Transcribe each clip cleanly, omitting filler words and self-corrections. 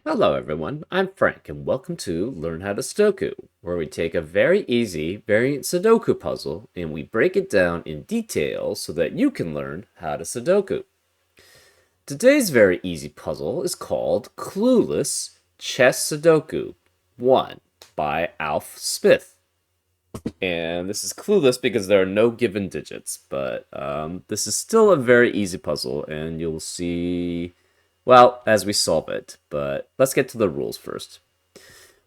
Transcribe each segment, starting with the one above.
Hello everyone, I'm Frank and welcome to Learn How to Sudoku, where we take a very easy variant Sudoku puzzle and we break it down in detail so that you can learn how to Sudoku. Today's very easy puzzle is called Clueless Chess Sudoku 1 by Alf Smith. And this is clueless because there are no given digits, but this is still a very easy puzzle and you'll see, well, as we solve it. But let's get to the rules first.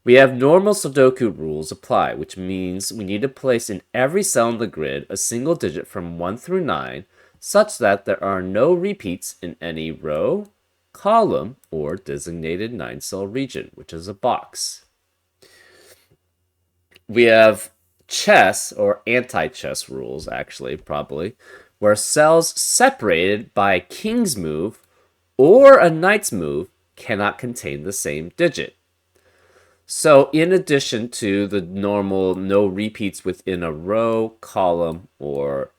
We have normal Sudoku rules apply, which means we need to place in every cell in the grid a single digit from 1 through 9, such that there are no repeats in any row, column, or designated 9-cell region, which is a box. We have chess, or anti-chess rules, actually, probably, where cells separated by a king's move or a knight's move cannot contain the same digit. So in addition to the normal no repeats within a row, column, or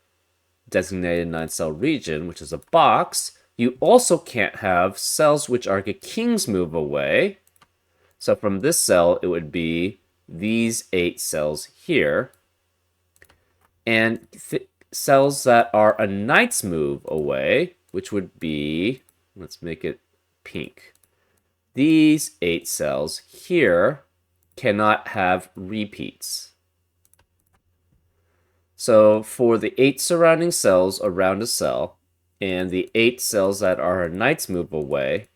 designated 9-cell region, which is a box, you also can't have cells which are a king's move away. So from this cell, it would be these 8 cells here. And cells that are a knight's move away, which would be, let's make it pink. These 8 cells here cannot have repeats. So for the 8 surrounding cells around a cell, and the 8 cells that are a knight's move away,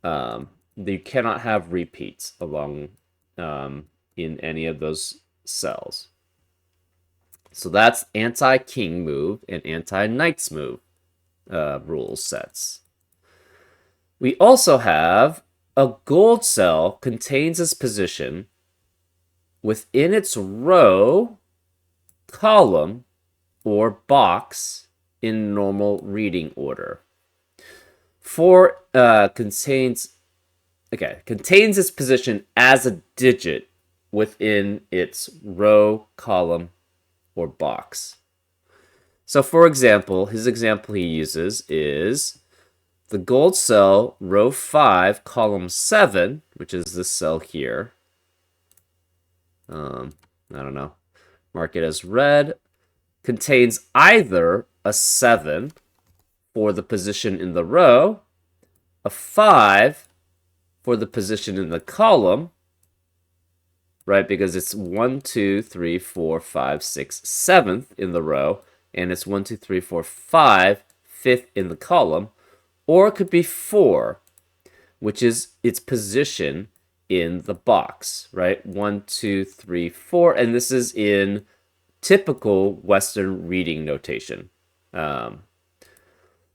you cannot have repeats along in any of those cells. So that's anti-king move and anti-knight's move rule sets. We also have a gold cell contains its position within its row, column, or box in normal reading order. Contains its position as a digit within its row, column, or box. So for example, his example he uses is the gold cell, row 5, column 7, which is this cell here. I don't know. Mark it as red. Contains either a 7 for the position in the row, a 5 for the position in the column, right? Because it's 1, 2, 3, 4, 5, 6, 7th in the row, and it's 1, 2, 3, 4, 5, 5th in the column, or it could be 4, which is its position in the box, right? 1, 2, 3, 4, and this is in typical Western reading notation.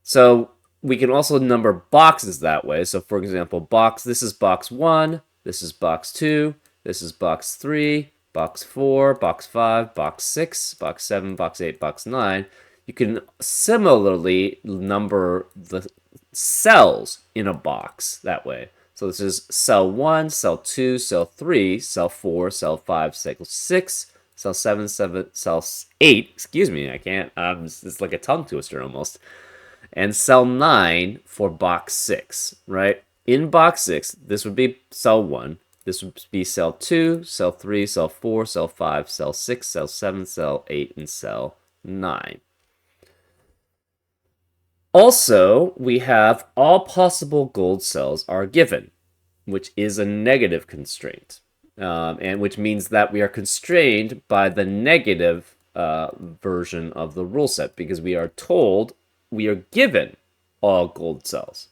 So we can also number boxes that way. So for example, this is box 1, this is box 2, this is box 3, box 4, box 5, box 6, box 7, box 8, box 9. You can similarly number the cells in a box that way. So this is cell 1, cell 2, cell 3, cell 4, cell 5, cell 6, cell 7, cell 8. Excuse me, I can't. It's like a tongue twister almost. And cell 9 for box 6, right? In box 6, this would be cell 1. This would be cell 2, cell 3, cell 4, cell 5, cell 6, cell 7, cell 8, and cell 9. Also, we have all possible gold cells are given, which is a negative constraint, and which means that we are constrained by the negative version of the rule set because we are told we are given all gold cells.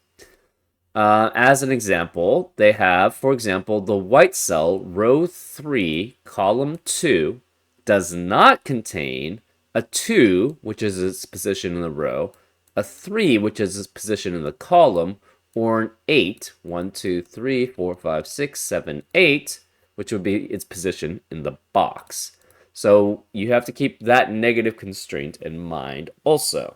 As an example, they have, for example, the white cell, row 3, column 2, does not contain a 2, which is its position in the row, a 3, which is its position in the column, or an 8, 1, 2, 3, 4, 5, 6, 7, 8, which would be its position in the box. So you have to keep that negative constraint in mind also.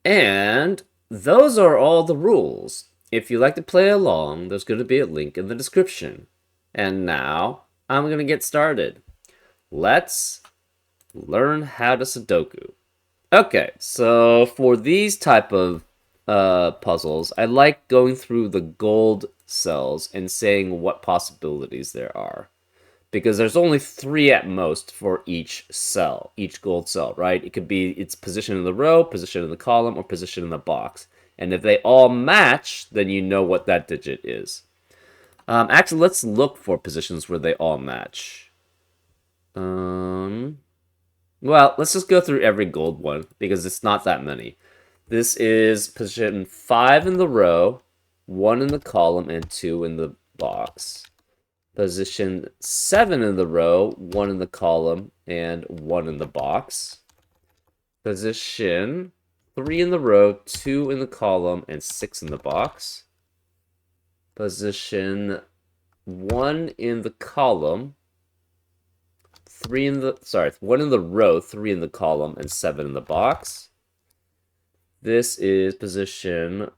And those are all the rules. If you like to play along, there's going to be a link in the description. And now, I'm going to get started. Let's learn how to Sudoku. Okay, so for these type of puzzles, I like going through the gold cells and saying what possibilities there are. Because there's only three at most for each cell, each gold cell, right? It could be its position in the row, position in the column, or position in the box. And if they all match, then you know what that digit is. Actually, let's look for positions where they all match. Um, well, let's just go through every gold one because it's not that many. This is position 5 in the row, 1 in the column, and 2 in the box. Position 7 in the row, 1 in the column, and 1 in the box. Position 3 in the row, 2 in the column, and 6 in the box. Position 1 in the column, 1 in the row, 3 in the column, and 7 in the box. This is position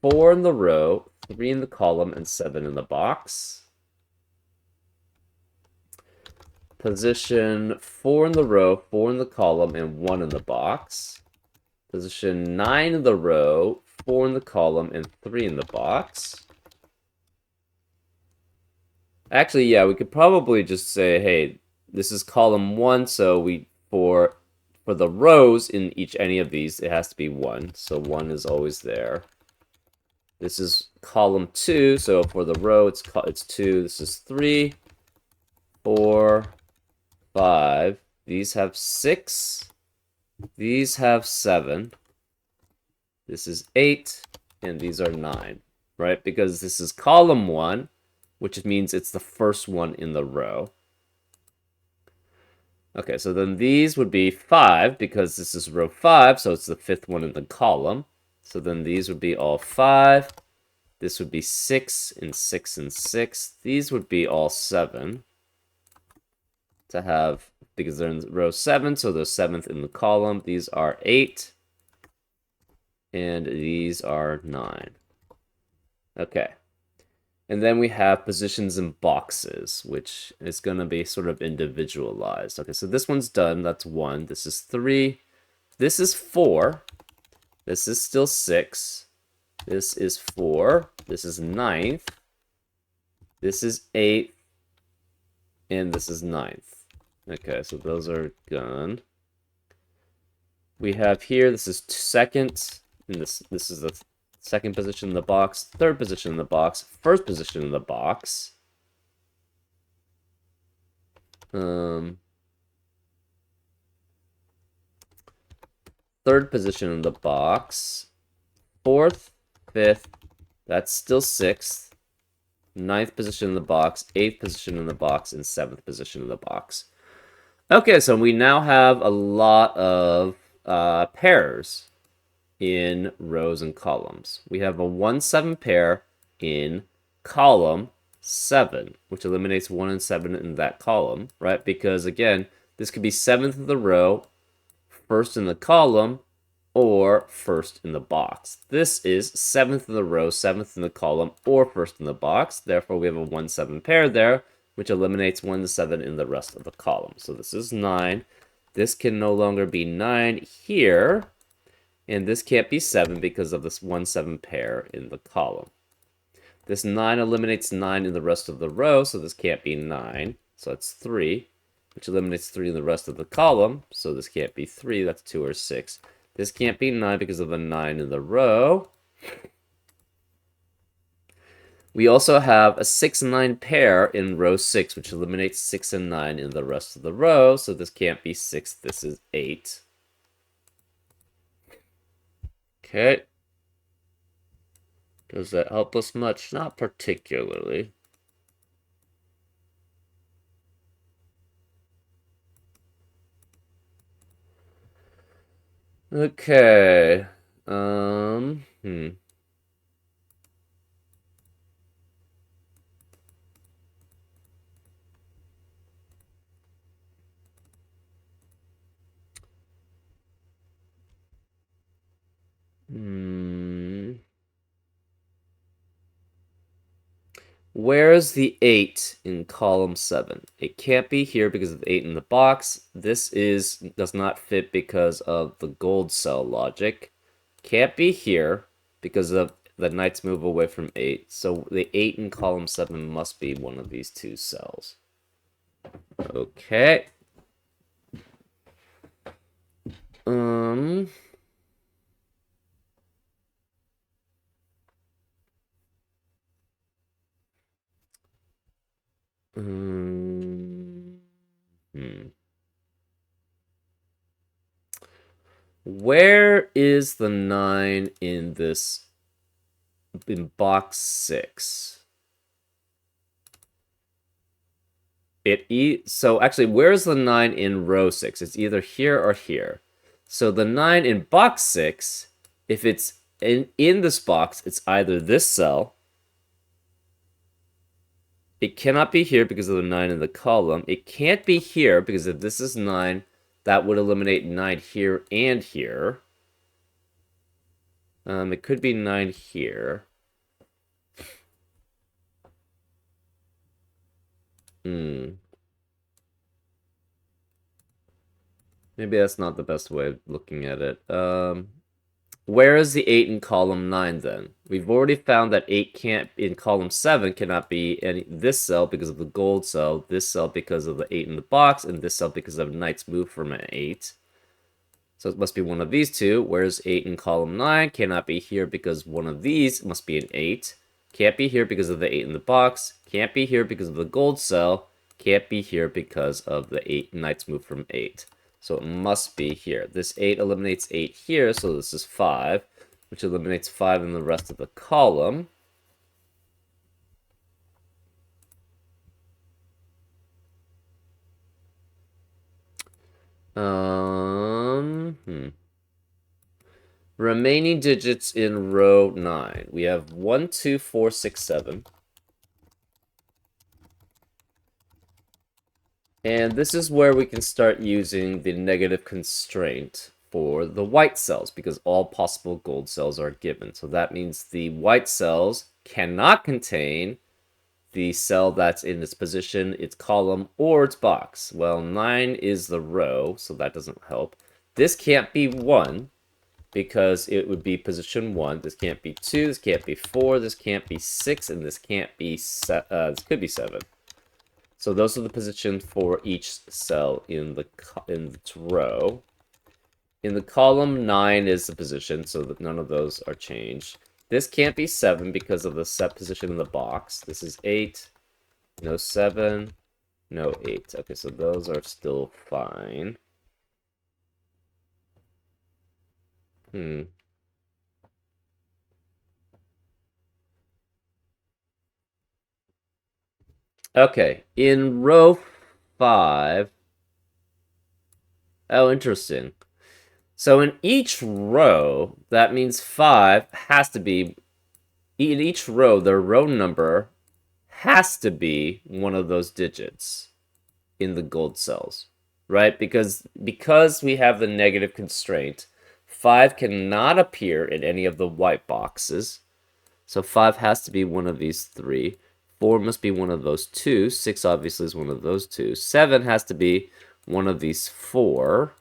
4 in the row, 3 in the column, and 7 in the box. Position 4 in the row, 4 in the column, and 1 in the box. Position 9 in the row, 4 in the column, and 3 in the box. Actually, yeah, we could probably just say, hey, this is column 1, so for the rows in any of these, it has to be 1. So 1 is always there. This is column 2, so for the row, it's 2. This is 3, 4, 5. These have 6. These have 7. This is 8. And these are 9, right? Because this is column 1, which means it's the first one in the row. Okay, so then these would be 5, because this is row 5, so it's the 5th one in the column. So then these would be all 5. This would be 6 and 6 and 6. These would be all 7. To have, because they're in row 7, so they're 7th in the column. These are 8. And these are 9. Okay. And then we have positions in boxes, which is going to be sort of individualized. Okay, so this one's done. That's 1. This is 3. This is 4. This is still 6. This is 4. This is 9th. This is 8th. And this is 9th. Okay, so those are done. We have here, this is 2nd. And this is the 2nd position in the box, 3rd position in the box, 1st position in the box. 3rd position in the box, 4th, 5th, that's still 6th, 9th position in the box, 8th position in the box, and 7th position in the box. Okay, so we now have a lot of pairs in rows and columns. We have a 1-7 pair in column 7, which eliminates 1 and 7 in that column, right? Because again, this could be 7th in the row, 1st in the column, or 1st in the box. This is 7th in the row, 7th in the column, or 1st in the box. Therefore, we have a 1-7 pair there, which eliminates 1 to 7 in the rest of the column. So this is 9. This can no longer be 9 here. And this can't be 7 because of this 1-7 pair in the column. This 9 eliminates 9 in the rest of the row, so this can't be 9. So that's 3, which eliminates 3 in the rest of the column. So this can't be 3, that's 2 or 6. This can't be 9 because of the 9 in the row. We also have a 6-9 pair in row 6, which eliminates 6 and 9 in the rest of the row. So this can't be 6, this is 8. Okay. Does that help us much? Not particularly. Okay. Hmm. Where's the 8 in column 7? It can't be here because of the 8 in the box. This does not fit because of the gold cell logic. can't be here because of the knight's move away from 8. So the 8 in column 7 must be one of these two cells. Okay. Um... Hmm. Where is the 9 in this, in box 6? So actually, where's the 9 in row 6? It's either here or here. So the 9 in box 6, if it's in this box, it's either this cell. It cannot be here because of the 9 in the column. It can't be here because if this is 9, that would eliminate 9 here and here. It could be 9 here. Maybe that's not the best way of looking at it. Where is the 8 in column 9 then? We've already found that 8 can't in column 7 cannot be this cell because of the gold cell, this cell because of the 8 in the box, and this cell because of knight's move from an 8. So it must be one of these two. Where's 8 in column 9? Cannot be here because one of these must be an 8. Can't be here because of the 8 in the box. Can't be here because of the gold cell. Can't be here because of the 8 knight's move from 8. So it must be here. This 8 eliminates 8 here, so this is 5, which eliminates 5 in the rest of the column. Remaining digits in row 9. We have 1, 2, 4, 6, 7. And this is where we can start using the negative constraint for the white cells, because all possible gold cells are given. So that means the white cells cannot contain the cell that's in its position, its column, or its box. Well, 9 is the row, so that doesn't help. This can't be 1, because it would be position 1. This can't be 2, this can't be 4, this can't be 6, and this can't be this could be 7. So those are the positions for each cell in the row. In the column, 9 is the position, so that none of those are changed. This can't be 7 because of the set position in the box. This is 8, no 7, no 8. Okay, so those are still fine. Okay, in row 5... Oh, interesting. So in each row, that means 5 has to be... In each row, the row number has to be one of those digits in the gold cells, right? Because we have the negative constraint, 5 cannot appear in any of the white boxes. So 5 has to be one of these 3. 4 must be one of those 2. 6 obviously is one of those 2. 7 has to be one of these 4.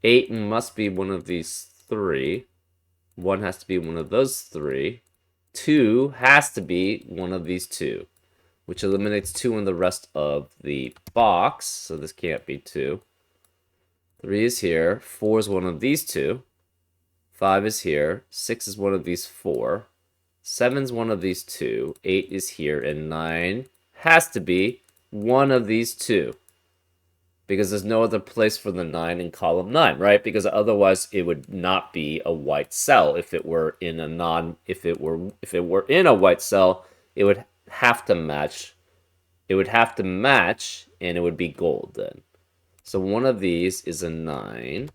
8 must be one of these 3. 1 has to be one of those 3. 2 has to be one of these 2, which eliminates 2 in the rest of the box, so this can't be 2. 3 is here. 4 is one of these 2. 5 is here. 6 is one of these 4. 7 is one of these 2. 8 is here, and 9 has to be one of these 2. Because there's no other place for the 9 in column 9, right? Because otherwise it would not be a white cell. If it were in a if it were in a white cell, it would have to match. It would have to match, and it would be gold then. So one of these is a 9,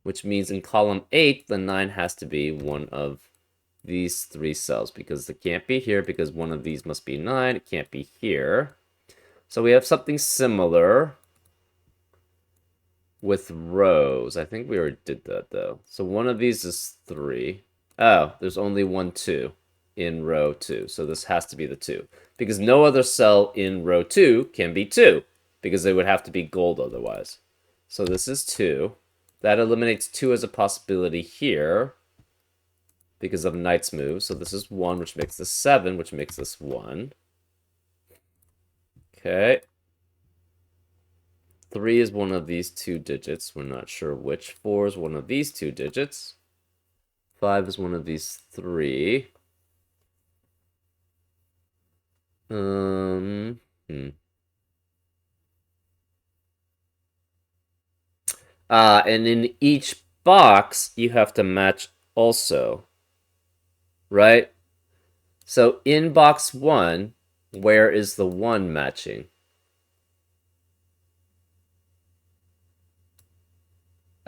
which means in column 8, the 9 has to be one of these 3 cells, because it can't be here because one of these must be 9. It can't be here. So we have something similar with rows. I think we already did that, though. So one of these is 3. Oh, there's only 1, 2 in row 2. So this has to be the 2. Because no other cell in row 2 can be 2. Because they would have to be gold otherwise. So this is 2. That eliminates 2 as a possibility here because of knight's move. So this is 1, which makes this 7, which makes this 1. Okay. 3 is one of these 2 digits. We're not sure which. 4 is one of these 2 digits. 5 is one of these 3. Hmm. And in each box, you have to match also, right? So in box 1, where is the 1 matching?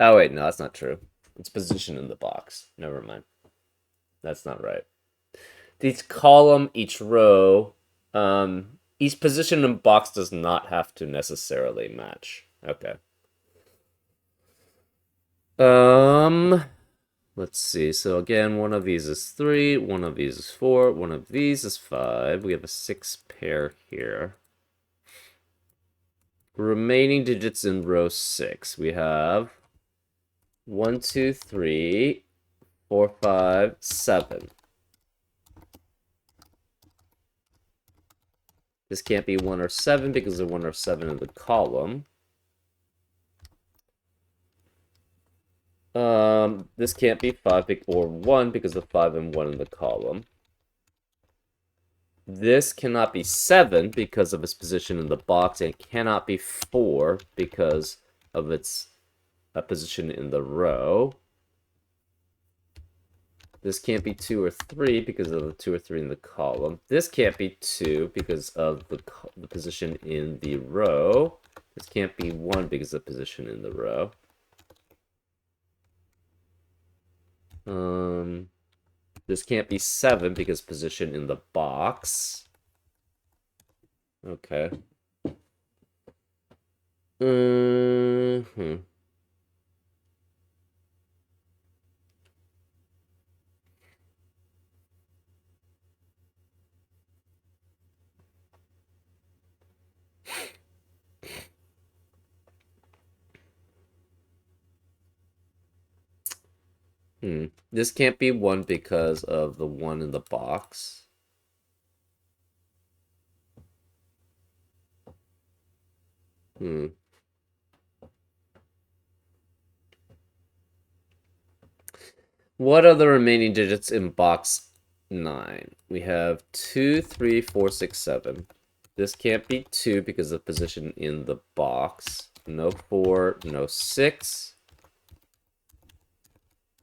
Oh, wait, no, that's not true. It's positioned in the box. Never mind. That's not right. Each column, each row, each position in box does not have to necessarily match. Okay. Let's see. So again, one of these is 3, one of these is 4, one of these is 5. We have a 6 pair here. Remaining digits in row 6. We have 1, 2, 3, 4, 5, 7. This can't be 1 or 7 because there's 1 or 7 in the column. This can't be 5 or 1 because of 5 and 1 in the column. This cannot be 7 because of its position in the box, and it cannot be 4 because of its position in the row. This can't be 2 or 3 because of the 2 or 3 in the column. This can't be 2 because of the position in the row. This can't be 1 because of the position in the row. This can't be 7 because position in the box. Okay. This can't be 1 because of the 1 in the box. What are the remaining digits in box 9? We have 2, 3, 4, 6, 7. This can't be 2 because of position in the box. No 4, no 6.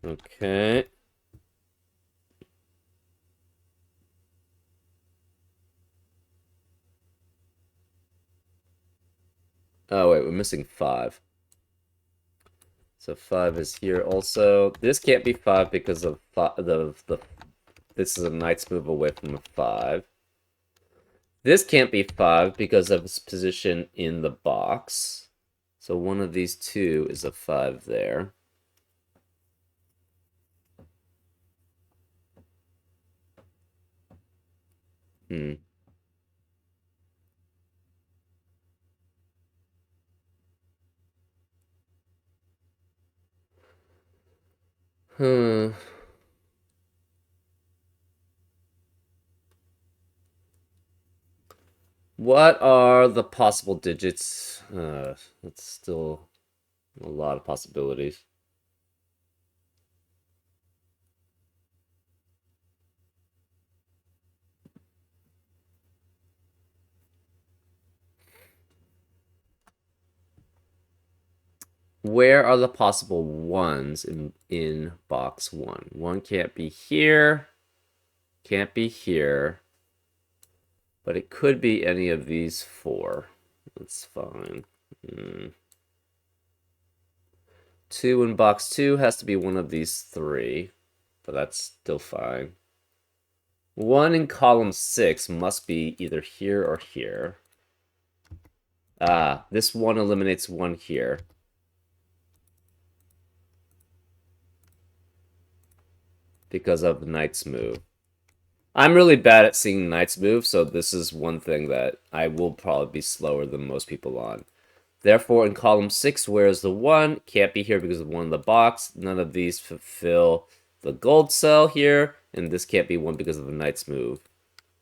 Okay. Oh, wait, we're missing 5. So 5 is here also. This can't be 5 because of this is a knight's move away from a 5. This can't be 5 because of its position in the box. So one of these 2 is a 5 there. What are the possible digits? That's still a lot of possibilities. Where are the possible ones in box 1? 1 can't be here. Can't be here. But it could be any of these 4. That's fine. 2 in box 2 has to be one of these 3. But that's still fine. 1 in column 6 must be either here or here. This 1 eliminates 1 here. Because of knight's move. I'm really bad at seeing knight's move, so this is one thing that I will probably be slower than most people on. Therefore, in column 6, where is the 1? Can't be here because of 1 in the box. None of these fulfill the gold cell here, and this can't be 1 because of the knight's move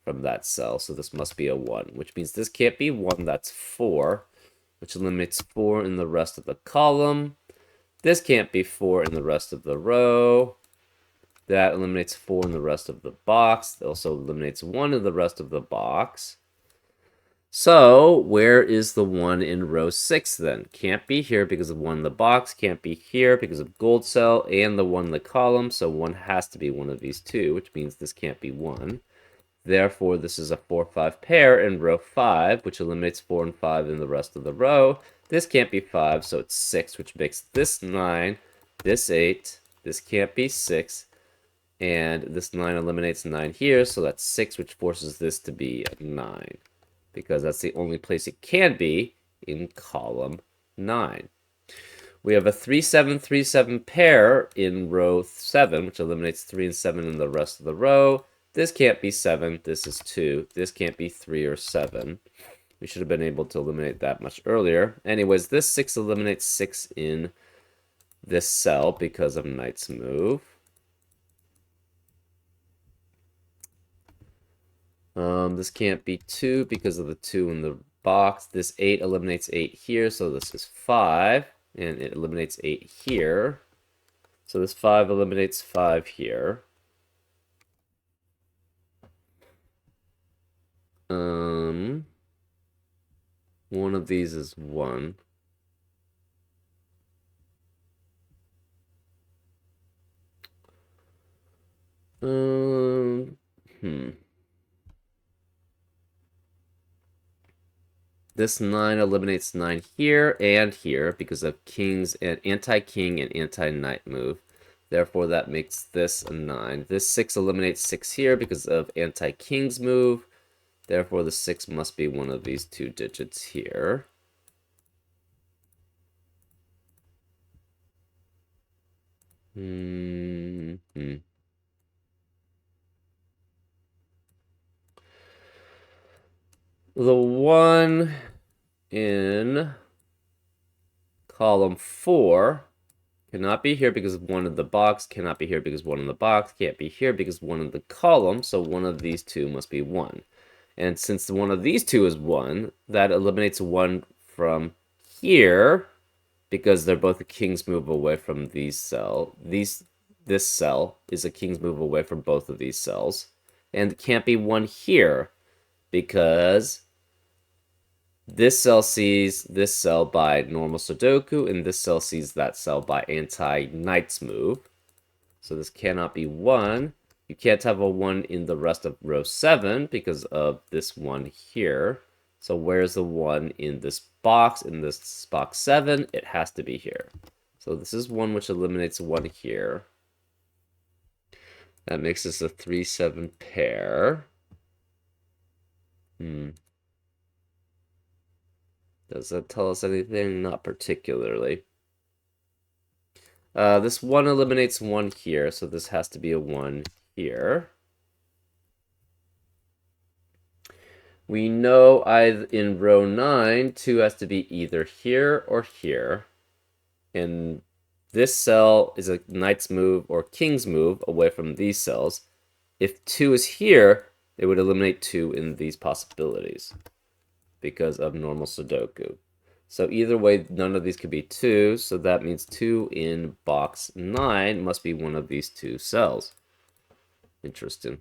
from that cell, so this must be a 1, which means this can't be 1, that's 4, which eliminates 4 in the rest of the column. This can't be 4 in the rest of the row. That eliminates 4 in the rest of the box. It also eliminates 1 in the rest of the box. So, where is the 1 in row 6 then? Can't be here because of 1 in the box, can't be here because of gold cell, and the 1 in the column, so 1 has to be one of these two, which means this can't be 1. Therefore, this is a 4-5 pair in row 5, which eliminates 4 and 5 in the rest of the row. This can't be 5, so it's 6, which makes this 9, this 8, this can't be 6, and this 9 eliminates 9 here, so that's 6, which forces this to be a 9, because that's the only place it can be in column 9. We have a 3-7-3-7 pair in row 7, which eliminates 3 and 7 in the rest of the row. This can't be 7, this is 2, this can't be 3 or 7. We should have been able to eliminate that much earlier. Anyways, this 6 eliminates 6 in this cell because of knight's move. This can't be 2 because of the 2 in the box. This 8 eliminates 8 here, so this is 5. And it eliminates 8 here. So this 5 eliminates 5 here. One of these is 1. This 9 eliminates 9 here and here because of king's and anti-king and anti-knight move. Therefore, that makes this a 9. This 6 eliminates 6 here because of anti-king's move. Therefore, the 6 must be one of these two digits here. The 1 in column 4 cannot be here because of 1 in the box, cannot be here because 1 in the box, can't be here because 1 in the column, so one of these two must be 1. And since one of these two is 1, that eliminates 1 from here because they're both a king's move away from these cells. This cell is a king's move away from both of these cells. And can't be 1 here because this cell sees this cell by normal Sudoku, and this cell sees that cell by anti-knight's move. So this cannot be 1. You can't have a 1 in the rest of row 7 because of this 1 here. So where's the 1 in this box? In this box 7, it has to be here. So this is 1 which eliminates 1 here. That makes this a 3-7 pair. Does that tell us anything? Not particularly. This 1 eliminates 1 here, so this has to be a 1 here. We know in row 9, 2 has to be either here or here. And this cell is a knight's move or king's move away from these cells. If 2 is here, it would eliminate 2 in these possibilities because of normal Sudoku. So either way, none of these could be 2, so that means 2 in box 9 must be one of these two cells. Interesting.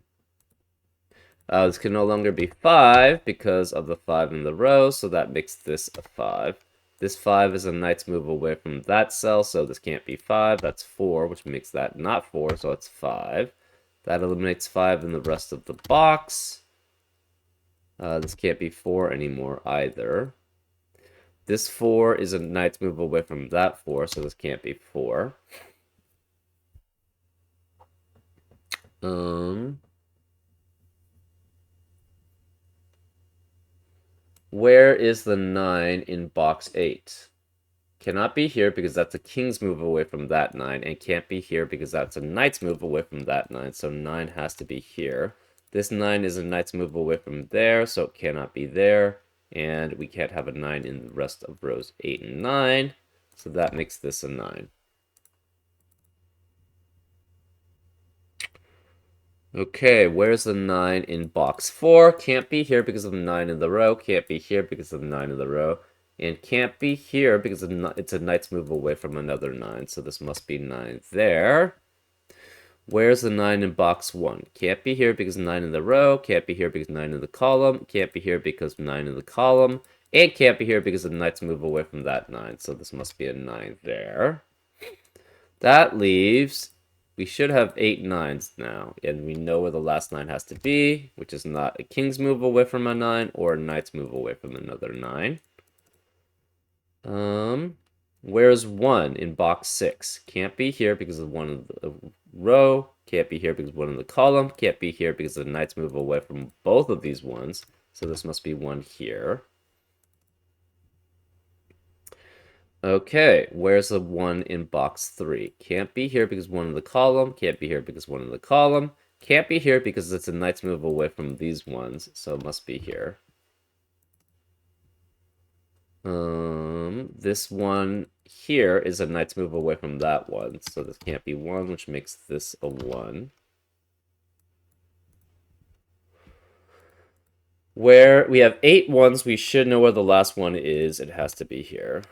This can no longer be 5 because of the 5 in the row, so that makes this a 5. This 5 is a knight's move away from that cell, so this can't be 5. That's 4, which makes that not 4, so it's 5. That eliminates 5 in the rest of the box. This can't be 4 anymore either. This 4 is a knight's move away from that 4, so this can't be 4. Where is the 9 in box 8? Cannot be here because that's a king's move away from that 9, and can't be here because that's a knight's move away from that 9, so 9 has to be here. This 9 is a knight's move away from there, so it cannot be there. And we can't have a 9 in the rest of rows 8 and 9. So that makes this a 9. Okay, where's the 9 in box 4? Can't be here because of 9 in the row. Can't be here because of 9 in the row. And can't be here because it's a knight's move away from another 9. So this must be 9 there. Where's the 9 in box 1? Can't be here because 9 in the row. Can't be here because 9 in the column. Can't be here because 9 in the column. And can't be here because the knight's move away from that 9. So this must be a 9 there. That leaves... We should have 8 9s now, and we know where the last 9 has to be, which is not a king's move away from a 9 or a knight's move away from another 9. Where's 1 in box 6? Can't be here because of 1 in the row. Can't be here because of 1 in the column. Can't be here because the knights move away from both of these ones. So this must be 1 here. Okay, where's the 1 in box 3? Can't be here because 1 in the column. Can't be here because 1 in the column. Can't be here because it's a knight's move away from these ones, so it must be here. This one here is a knight's move away from that one, so this can't be 1, which makes this a 1. Where we have 8 1s, we should know where the last one is. It has to be here.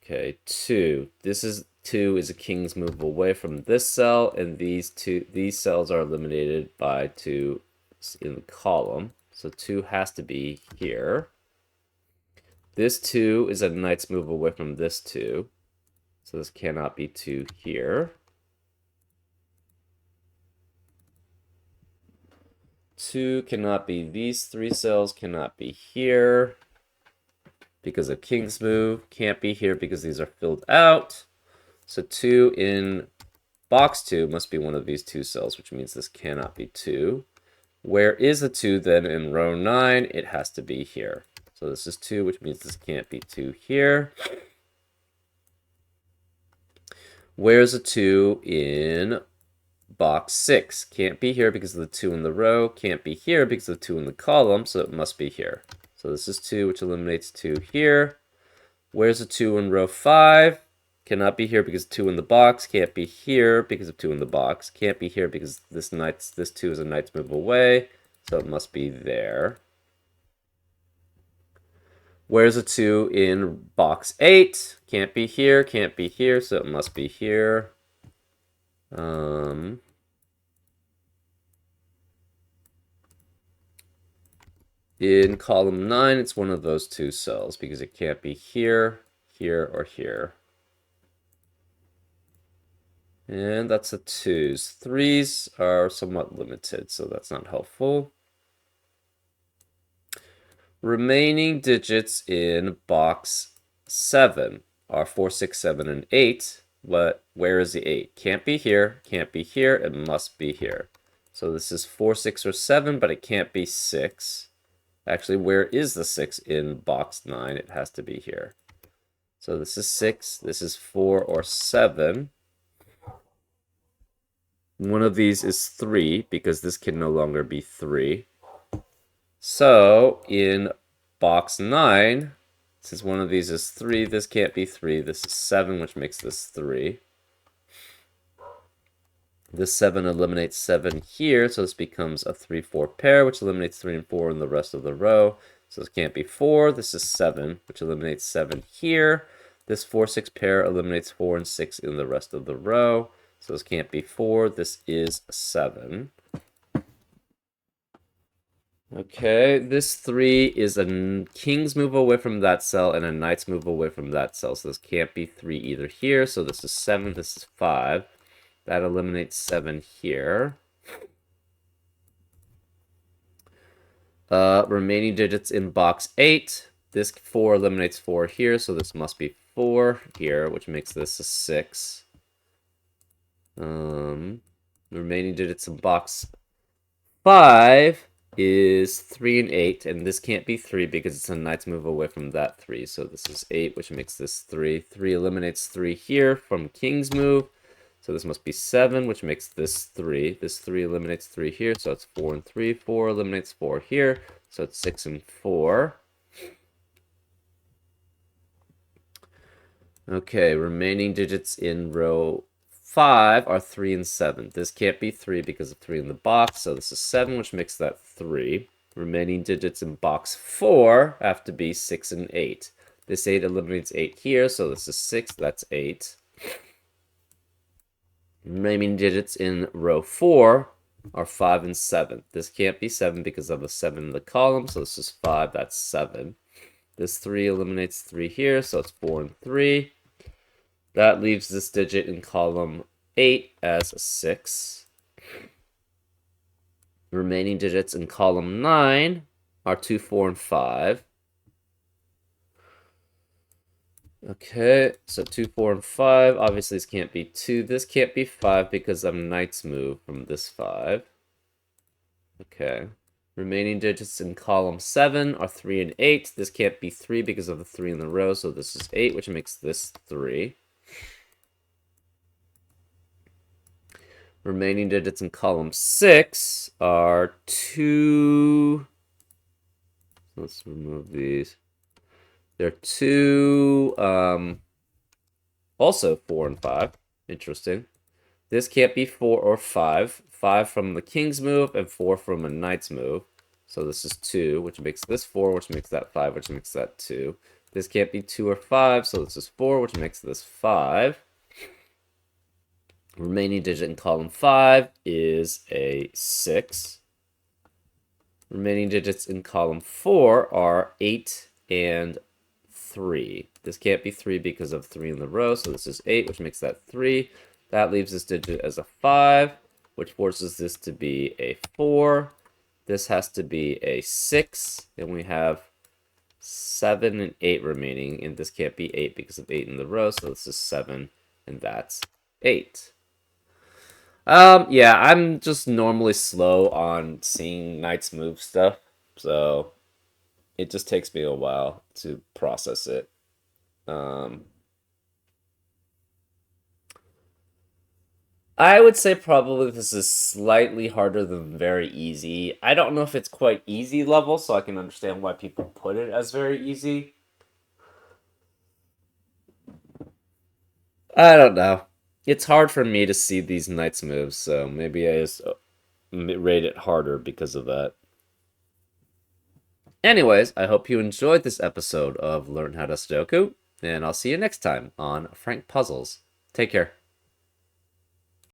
Okay, 2. This is 2 is a king's move away from this cell, and these cells are eliminated by 2 in the column. So 2 has to be here. This 2 is a knight's move away from this 2. So this cannot be 2 here. 2 cannot be, these 3 cells cannot be here because of king's move. Can't be here because these are filled out. So 2 in box 2 must be one of these 2 cells, which means this cannot be 2. Where is the 2 then in row 9? It has to be here. So this is 2, which means this can't be 2 here. Where's a 2 in box 6? Can't be here because of the 2 in the row. Can't be here because of the 2 in the column, so it must be here. So this is 2, which eliminates 2 here. Where's a 2 in row 5? Cannot be here because 2 in the box. Can't be here because of 2 in the box. Can't be here because this 2 is a knight's move away, so it must be there. Where's a 2 in box 8? Can't be here, so it must be here. In column 9, it's one of those 2 cells because it can't be here, here, or here. And that's a 2s. 3s are somewhat limited, so that's not helpful. Remaining digits in box 7 are 4, 6, 7, and 8. But where is the 8? Can't be here, can't be here, it must be here. So this is 4, 6, or 7, but it can't be 6. Actually, where is the 6 in box 9? It has to be here. So this is 6, this is 4 or 7. One of these is 3, because this can no longer be 3. So, in box 9, since one of these is 3, this can't be 3. This is 7, which makes this 3. This 7 eliminates 7 here, so this becomes a 3-4 pair, which eliminates 3 and 4 in the rest of the row. So this can't be 4. This is 7, which eliminates 7 here. This 4-6 pair eliminates 4 and 6 in the rest of the row. So this can't be 4. This is 7. Okay, this 3 is a king's move away from that cell and a knight's move away from that cell. So this can't be 3 either here. So this is 7, this is 5. That eliminates 7 here. Remaining digits in box 8. This 4 eliminates 4 here, so this must be 4 here, which makes this a 6. Remaining digits in box 5 is 3 and 8, and this can't be 3 because it's a knight's move away from that 3. So this is 8, which makes this 3. 3 eliminates 3 here from king's move. So this must be 7, which makes this 3. This 3 eliminates 3 here, so it's 4 and 3. 4 eliminates 4 here, so it's 6 and 4. Okay, remaining digits in row 5 are 3 and 7. This can't be 3 because of 3 in the box, so this is 7, which makes that 3. Remaining digits in box 4 have to be 6 and 8. This 8 eliminates 8 here, so this is 6, that's 8. Remaining digits in row 4 are 5 and 7. This can't be 7 because of the 7 in the column, so this is 5, that's 7. This 3 eliminates 3 here, so it's 4 and 3. That leaves this digit in column 8 as a 6. Remaining digits in column 9 are 2, 4, and 5. Okay, so 2, 4, and 5. Obviously, this can't be 2. This can't be 5 because of knight's move from this 5. Okay. Remaining digits in column 7 are 3 and 8. This can't be 3 because of the 3 in the row, so this is 8, which makes this 3. Remaining digits in column 6 are 2. Let's remove these. They're 2, also 4 and 5. Interesting. This can't be 4 or 5. 5 from the king's move and 4 from a knight's move. So this is 2, which makes this 4, which makes that 5, which makes that 2. This can't be 2 or 5, so this is 4, which makes this 5. Remaining digit in column 5 is a 6. Remaining digits in column 4 are 8 and 3. This can't be 3 because of 3 in the row, so this is 8, which makes that 3. That leaves this digit as a 5, which forces this to be a 4. This has to be a 6, and we have 7 and 8 remaining, and this can't be 8 because of 8 in the row, so this is 7, and that's 8. Yeah, I'm just normally slow on seeing knights move stuff, so it just takes me a while to process it. I would say probably this is slightly harder than very easy. I don't know if it's quite easy level, so I can understand why people put it as very easy. I don't know. It's hard for me to see these knights moves, so maybe I just rate it harder because of that. Anyways, I hope you enjoyed this episode of Learn How to Sudoku, and I'll see you next time on Frank Puzzles. Take care.